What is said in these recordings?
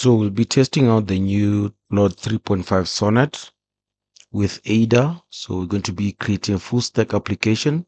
So we'll be testing out the new Claude 3.5 Sonnet with Aider. So we're going to be creating a full stack application,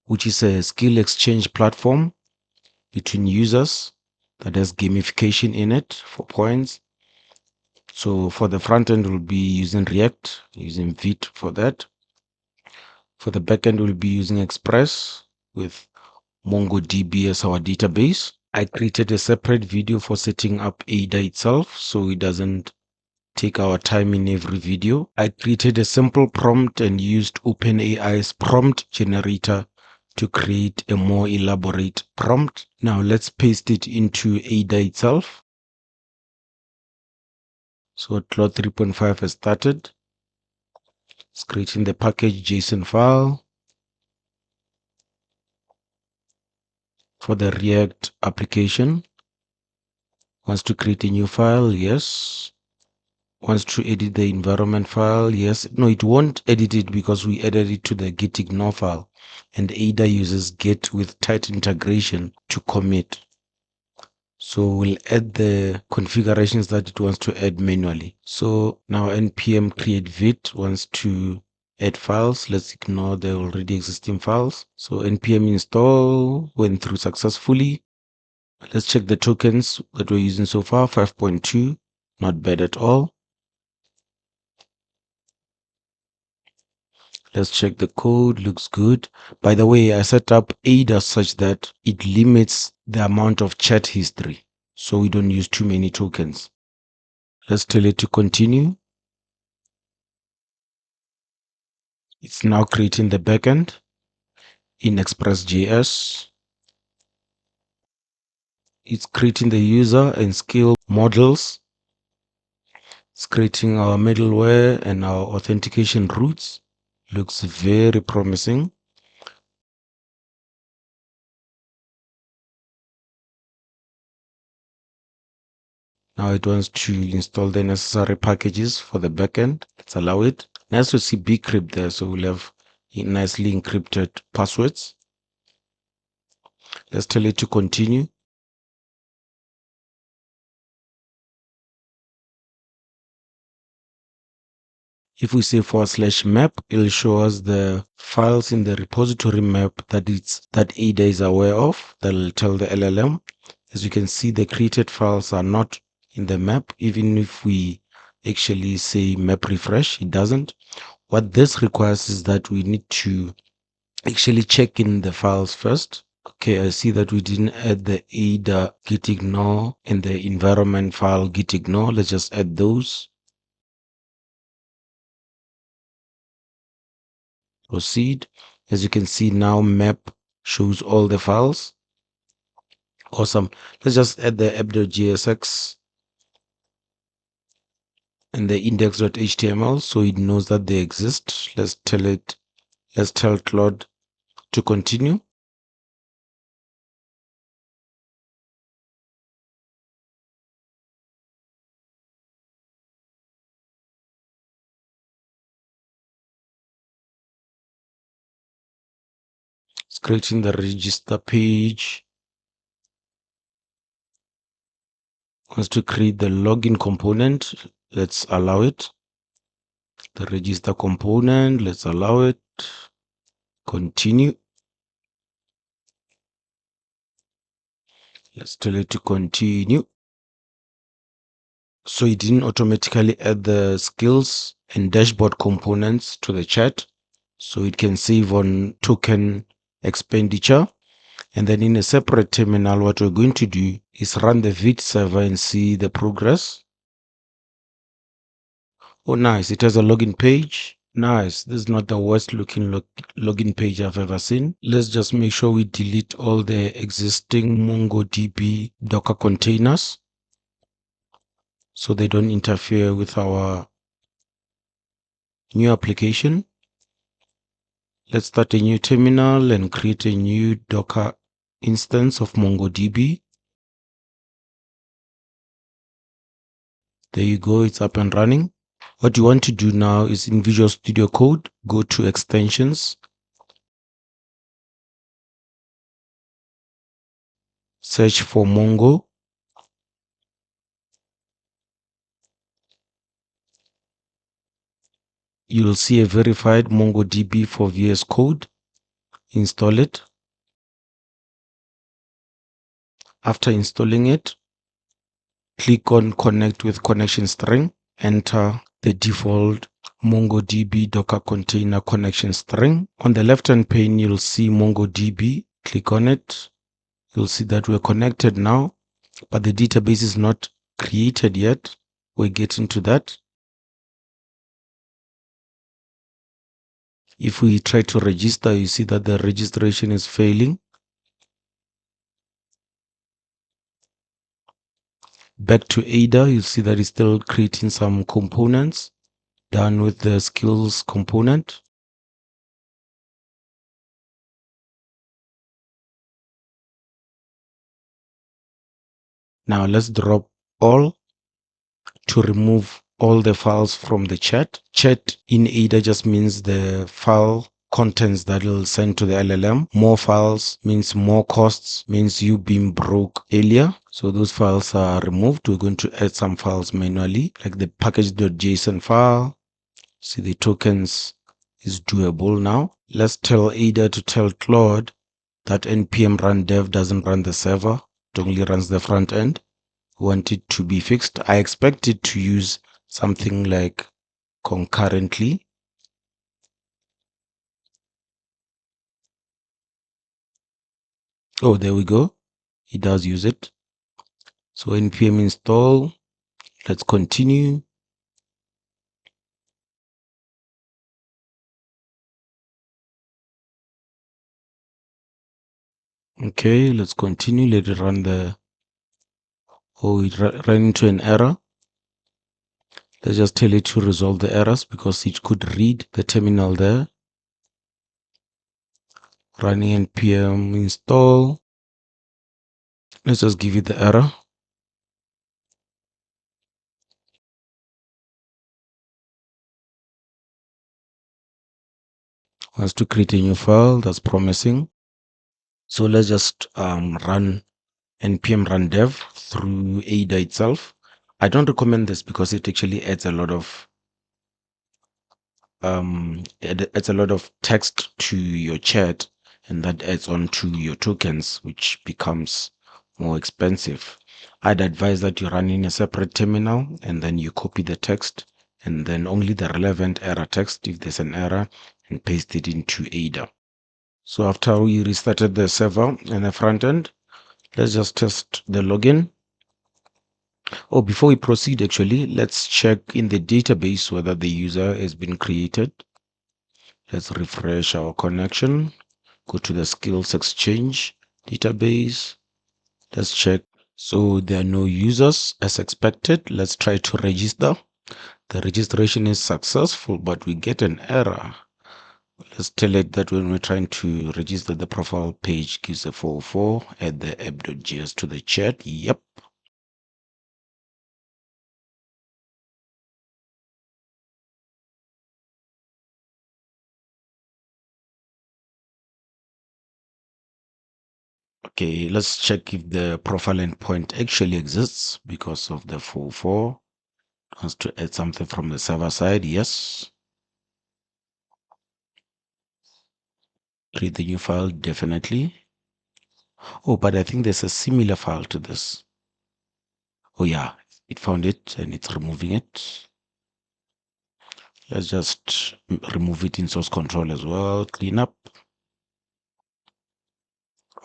which is a skill exchange platform between users that has gamification in it for points. So for the front end, we'll be using React, using Vite for that. For the backend, we'll be using Express with MongoDB as our database. I created a separate video for setting up Aider itself, so it doesn't take our time in every video. I created a simple prompt and used OpenAI's prompt generator to create a more elaborate prompt. Now let's paste it into Aider itself. So Claude 3.5 has started. It's creating the package JSON file. For the React application, wants to create a new file, yes. Wants to edit the environment file, yes. No, it won't edit it because we added it to the gitignore file, and Aider uses get with tight integration to commit. So we'll add the configurations that it wants to add manually. So now npm create Vite wants to add files. Let's ignore the already existing files. So npm install went through successfully. Let's check the tokens that we're using so far. 5.2, not bad at all. Let's check the code, looks good. By the way, I set up Aider such that it limits the amount of chat history, so we don't use too many tokens. Let's tell it to continue. It's now creating the backend in ExpressJS. It's creating the user and skill models. It's creating our middleware and our authentication routes. Looks very promising. Now it wants to install the necessary packages for the backend. Let's allow it. Nice to see bcrypt there, so we'll have nicely encrypted passwords. Let's tell it to continue. If we say /map, it'll show us the files in the repository map that Aider is aware of. That'll tell the LLM. As you can see, the created files are not in the map. Even if we actually say map refresh, it doesn't. What this requires is that we need to actually check in the files first. Okay, I see that we didn't add the Aider gitignore and the environment file gitignore. Let's just add those. Proceed. As you can see now, map shows all the files. Awesome. Let's just add the app.jsx and the index.html so it knows that they exist. Let's tell Claude to continue. It's creating the register page. Wants to create the login component. Let's allow it. The register component, let's allow it. Continue. Let's tell it to continue. So it didn't automatically add the skills and dashboard components to the chat, so it can save on token expenditure. And then in a separate terminal, what we're going to do is run the Vite server and see the progress. Oh, nice. It has a login page. Nice. This is not the worst looking login page I've ever seen. Let's just make sure we delete all the existing MongoDB Docker containers so they don't interfere with our new application. Let's start a new terminal and create a new Docker instance of MongoDB. There you go, it's up and running. What you want to do now is in Visual Studio Code, go to extensions, search for Mongo. you'll see a verified MongoDB for VS Code. Install it. After installing it, click on connect with connection string. Enter the default MongoDB Docker container connection string. On the left-hand pane, you'll see MongoDB. Click on it. You'll see that we're connected now, but the database is not created yet. We're getting to that. If we try to register, you see that the registration is failing. Back to Aider, you see that it's still creating some components. Done with the skills component. Now let's drop all to remove all the files from the chat. Chat in Aider just means the file contents that will send to the LLM. More files means more costs, means you being broke earlier. So those files are removed. We're going to add some files manually, like the package.json file. See, the tokens is doable now. Let's tell Aider to tell Claude that npm run dev doesn't run the server, it only runs the front end. Want it to be fixed. I expect it to use something like concurrently. Oh, there we go. It does use it. So npm install. Let's continue. Okay, let's continue. Let it run the. Oh, it ran into an error. Let's just tell it to resolve the errors because it could read the terminal there. Running npm install. Let's just give it the error. Wants to create a new file. That's promising. So let's just run npm run dev through Aider itself. I don't recommend this because it actually adds a lot of text to your chat, and that adds on to your tokens, which becomes more expensive. I'd advise that you run in a separate terminal and then you copy the text and then only the relevant error text, if there's an error, and paste it into Aider. So after we restarted the server and the front end, let's just test the login. Oh, before we proceed, actually, let's check in the database whether the user has been created. Let's refresh our connection. Go to the skills exchange database. Let's check. So there are no users as expected. Let's try to register. The registration is successful, but we get an error. Let's tell it that when we're trying to register, the profile page gives a 404. Add the app.js to the chat. Yep. Okay, let's check if the profile endpoint actually exists because of the 404. Wants to add something from the server side. Yes. Create the new file, definitely. Oh, but I think there's a similar file to this. Oh yeah, it found it and it's removing it. Let's just remove it in source control as well. Clean up.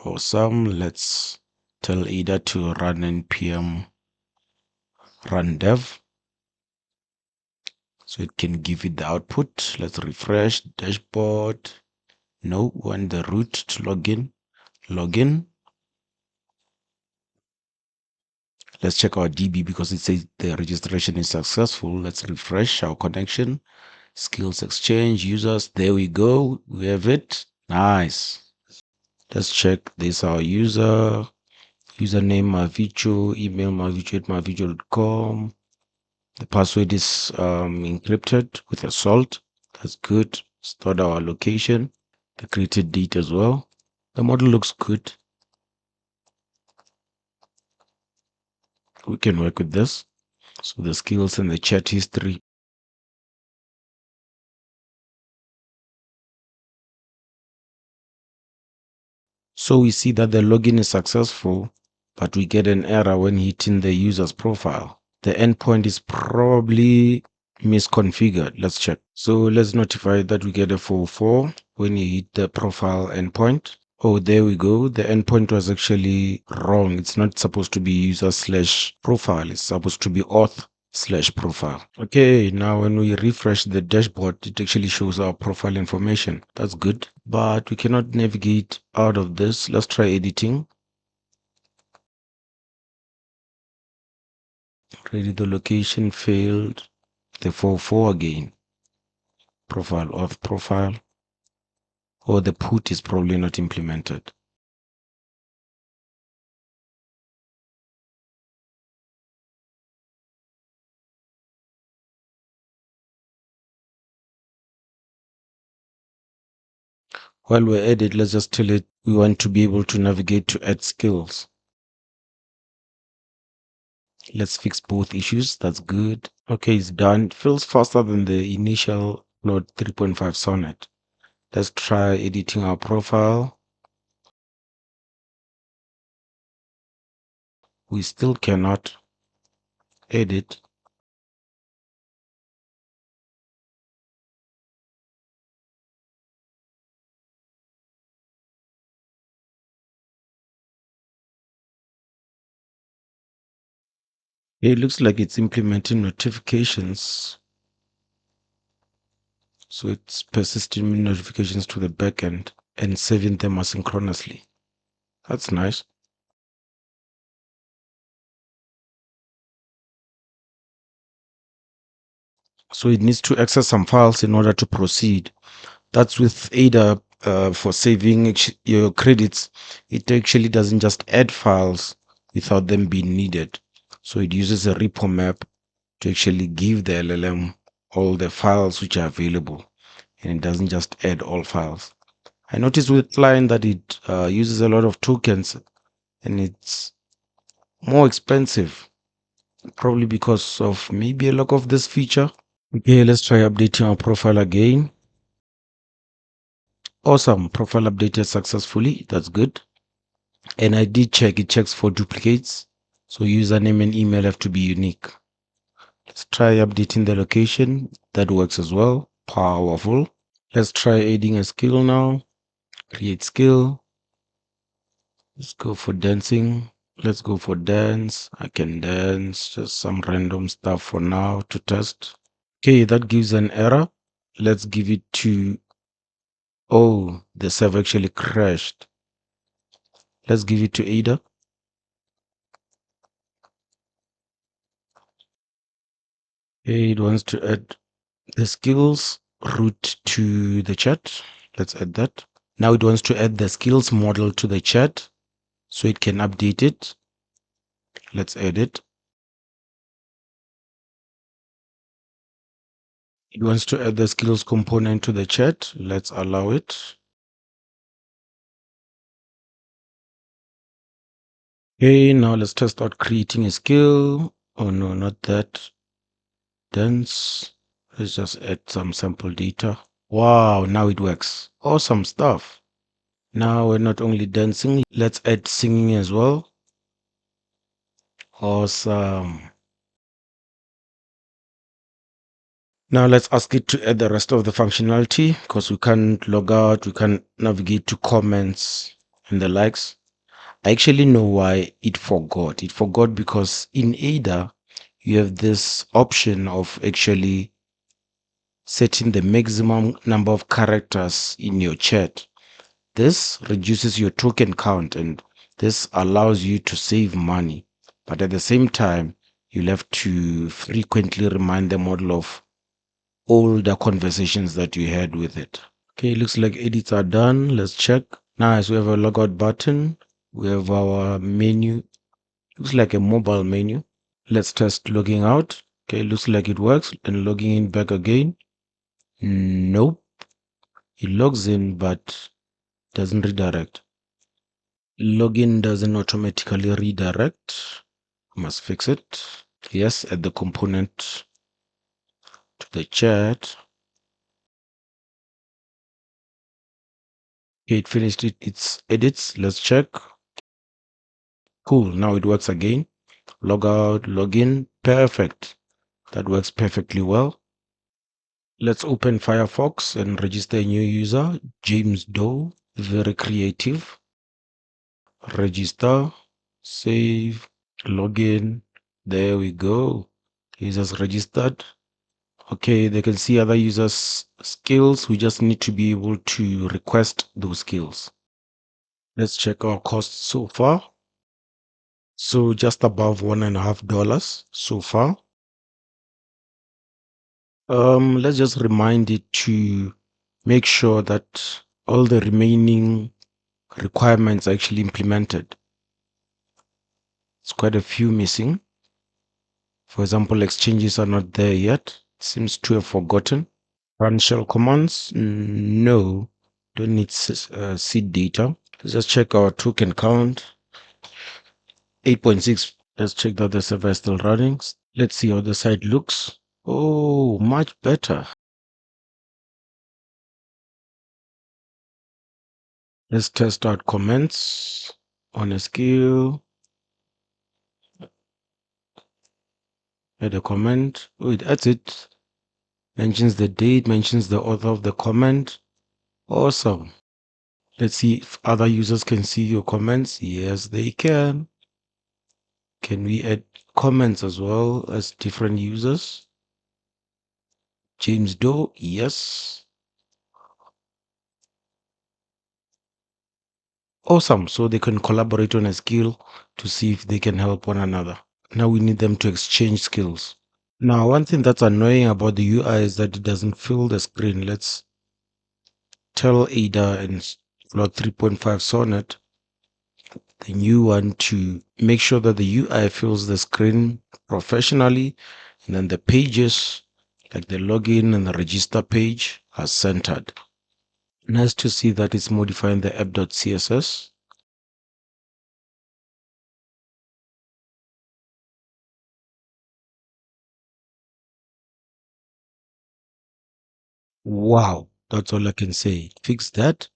Awesome. Let's tell Aider to run npm run dev so it can give it the output. Let's refresh dashboard. No, we want the root to login. Login. Let's check our DB because it says the registration is successful. Let's refresh our connection. Skills exchange users. There we go. We have it. Nice. Let's check this. Our username mavicho, email mavicho@mavicho.com. The password is encrypted with a salt. That's good. Stored our location, the created date as well. The model looks good. We can work with this. So the skills and the chat history. So we see that the login is successful, but we get an error when hitting the user's profile. The endpoint is probably misconfigured. Let's check. So let's notify that we get a 404 when you hit the profile endpoint. Oh, there we go. The endpoint was actually wrong. It's not supposed to be user/profile. It's supposed to be auth/profile. Okay, now when we refresh the dashboard, it actually shows our profile information. That's good, but we cannot navigate out of this. Let's try editing. Already the location failed. The 404 again. Profile auth profile. Or the put is probably not implemented. While we're at it, let's just tell it we want to be able to navigate to add skills. Let's fix both issues. That's good. Okay, it's done. It feels faster than the initial Claude 3.5 Sonnet. Let's try editing our profile. We still cannot edit. It looks like it's implementing notifications. So it's persisting notifications to the backend and saving them asynchronously. That's nice. So it needs to access some files in order to proceed. That's with Aider for saving your credits. It actually doesn't just add files without them being needed. So it uses a repo map to actually give the LLM all the files which are available. And it doesn't just add all files. I noticed with Line that it uses a lot of tokens and it's more expensive, probably because of maybe a lack of this feature. Okay, let's try updating our profile again. Awesome, profile updated successfully. That's good. And I did check, it checks for duplicates. So username and email have to be unique. Let's try updating the location. That works as well. Powerful. Let's try adding a skill now. Create skill. Let's go for dancing. Let's go for dance. I can dance, just some random stuff for now to test. Okay, that gives an error. Let's give it to, oh, the server actually crashed. Let's give it to Ada. Okay, it wants to add the skills route to the chat. Let's add that. Now it wants to add the skills model to the chat so it can update it. Let's add it. It wants to add the skills component to the chat. Let's allow it. Okay, now let's test out creating a skill. Oh no, not that. Dance. Let's just add some sample data. Wow, now it works. Awesome stuff. Now we're not only dancing, let's add singing as well. Awesome. Now let's ask it to add the rest of the functionality because we can't log out, we can't navigate to comments and the likes. I actually know why it forgot. It forgot because in Ada, you have this option of actually setting the maximum number of characters in your chat. This reduces your token count and this allows you to save money. But at the same time, you'll have to frequently remind the model of all the conversations that you had with it. Okay, looks like edits are done. Let's check. Nice, we have a logout button. We have our menu. Looks like a mobile menu. Let's test logging out. Okay, looks like it works. And logging in back again. Nope. It logs in but doesn't redirect. Login doesn't automatically redirect. Must fix it. Yes, add the component to the chat. Okay, it finished its edits. Let's check. Cool. Now it works again. Log out, log in. Perfect. That works perfectly well. Let's open Firefox and register a new user. James Doe. Very creative. Register. Save. Login. There we go. Users registered. Okay, they can see other users' skills. We just need to be able to request those skills. Let's check our costs so far. So just above $1.50 so far. Let's just remind it to make sure that all the remaining requirements are actually implemented. It's quite a few missing. For example, exchanges are not there yet. Seems to have forgotten. Run shell commands? No, don't need seed data. Let's just check our token count. 8.6. Let's check that the server is still running. Let's see how the site looks. Oh, much better. Let's test out comments on a skill. Add a comment. Oh, it adds it. Mentions the date, mentions the author of the comment. Awesome. Let's see if other users can see your comments. Yes, they can. Can we add comments as well as different users? James Doe, yes. Awesome. So they can collaborate on a skill to see if they can help one another. Now we need them to exchange skills. Now, one thing that's annoying about the UI is that it doesn't fill the screen. Let's tell Aider and Claude 3.5 Sonnet, the new one, to make sure that the UI fills the screen professionally, and then the pages, like the login and the register page, are centered. Nice to see that it's modifying the app.css. Wow, that's all I can say. Fix that.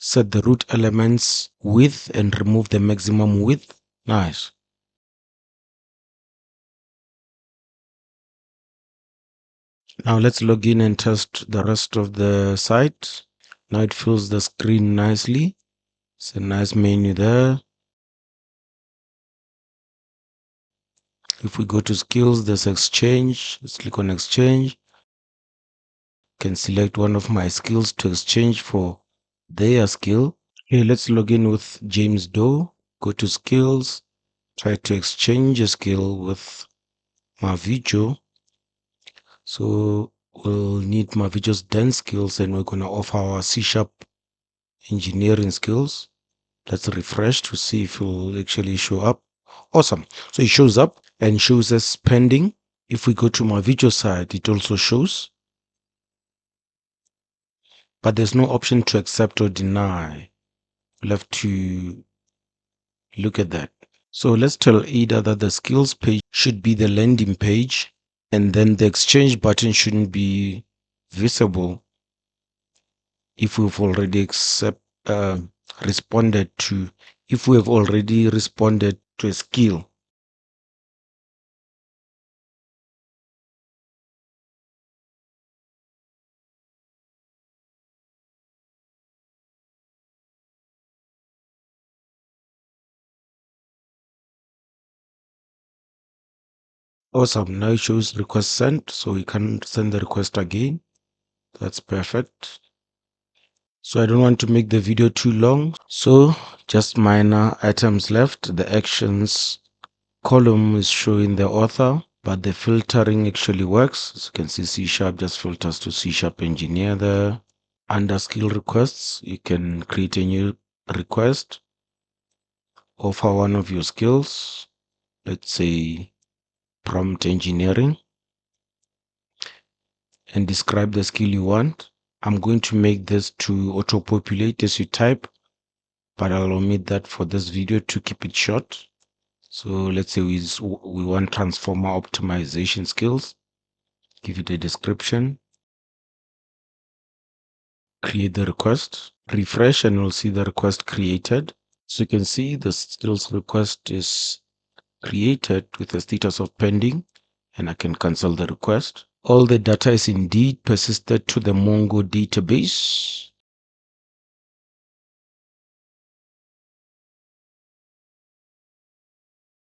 Set the root elements width and remove the maximum width. Nice. Now let's log in and test the rest of the site. Now it fills the screen nicely. It's a nice menu there. If we go to skills, there's exchange. Let's click on exchange. Can select one of my skills to exchange for their skill. Okay, let's log in with James Doe. Go to skills. Try to exchange a skill with Mavijo. So we'll need Mavijo's dance skills, and we're going to offer our C# engineering skills. Let's refresh to see if it will actually show up. Awesome. So it shows up and shows us pending. If we go to my video side, it also shows, but there's no option to accept or deny. We'll have to look at that. So let's tell Aider that the skills page should be the landing page, and then the exchange button shouldn't be visible if we've already responded to, if we have already responded to a skill. Awesome. Now it shows request sent, so we can send the request again. That's perfect. So I don't want to make the video too long, so just minor items left. The actions column is showing the author, but the filtering actually works. As you can see, C# just filters to C# engineer there. Under skill requests, you can create a new request, offer one of your skills, let's say prompt engineering, and describe the skill you want. I'm going to make this to auto-populate as you type, but I'll omit that for this video to keep it short. So let's say we want transformer optimization skills. give it a description, create the request, refresh, and you'll see the request created. So you can see the skills request is created with a status of pending, and I can cancel the request. All the data is indeed persisted to the Mongo database.